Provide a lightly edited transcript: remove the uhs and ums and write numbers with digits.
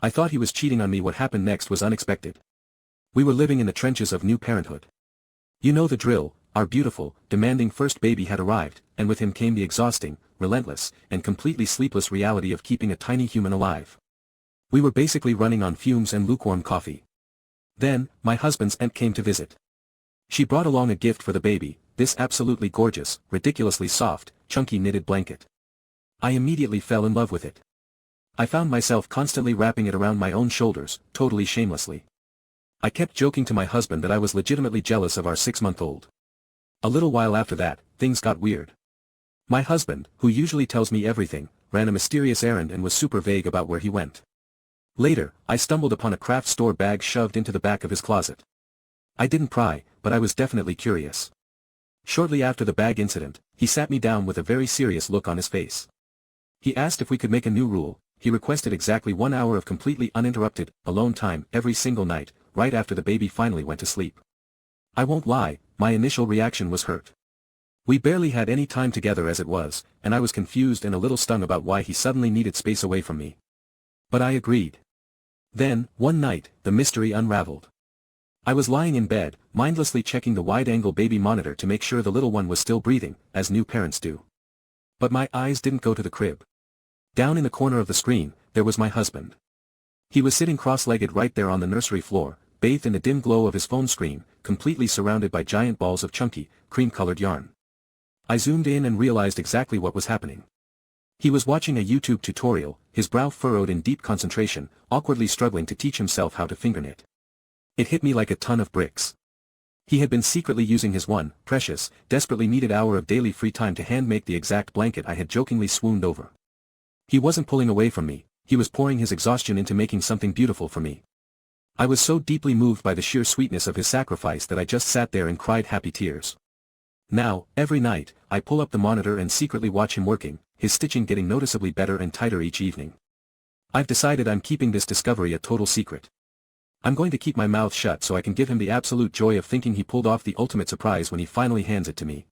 I thought he was cheating on me. What happened next was unexpected. We were living in the trenches of new parenthood. You know the drill, our beautiful, demanding first baby had arrived, and with him came the exhausting, relentless, and completely sleepless reality of keeping a tiny human alive. We were basically running on fumes and lukewarm coffee. Then, my husband's aunt came to visit. She brought along a gift for the baby, this absolutely gorgeous, ridiculously soft, chunky knitted blanket. I immediately fell in love with it. I found myself constantly wrapping it around my own shoulders, totally shamelessly. I kept joking to my husband that I was legitimately jealous of our 6-month-old. A little while after that, things got weird. My husband, who usually tells me everything, ran a mysterious errand and was super vague about where he went. Later, I stumbled upon a craft store bag shoved into the back of his closet. I didn't pry, but I was definitely curious. Shortly after the bag incident, he sat me down with a very serious look on his face. He asked if we could make a new rule. He requested exactly 1 hour of completely uninterrupted, alone time every single night, right after the baby finally went to sleep. I won't lie, my initial reaction was hurt. We barely had any time together as it was, and I was confused and a little stung about why he suddenly needed space away from me. But I agreed. Then, one night, the mystery unraveled. I was lying in bed, mindlessly checking the wide-angle baby monitor to make sure the little one was still breathing, as new parents do. But my eyes didn't go to the crib. Down in the corner of the screen, there was my husband. He was sitting cross-legged right there on the nursery floor, bathed in the dim glow of his phone screen, completely surrounded by giant balls of chunky, cream-colored yarn. I zoomed in and realized exactly what was happening. He was watching a YouTube tutorial, his brow furrowed in deep concentration, awkwardly struggling to teach himself how to finger knit. It hit me like a ton of bricks. He had been secretly using his one, precious, desperately needed hour of daily free time to hand-make the exact blanket I had jokingly swooned over. He wasn't pulling away from me, he was pouring his exhaustion into making something beautiful for me. I was so deeply moved by the sheer sweetness of his sacrifice that I just sat there and cried happy tears. Now, every night, I pull up the monitor and secretly watch him working, his stitching getting noticeably better and tighter each evening. I've decided I'm keeping this discovery a total secret. I'm going to keep my mouth shut so I can give him the absolute joy of thinking he pulled off the ultimate surprise when he finally hands it to me.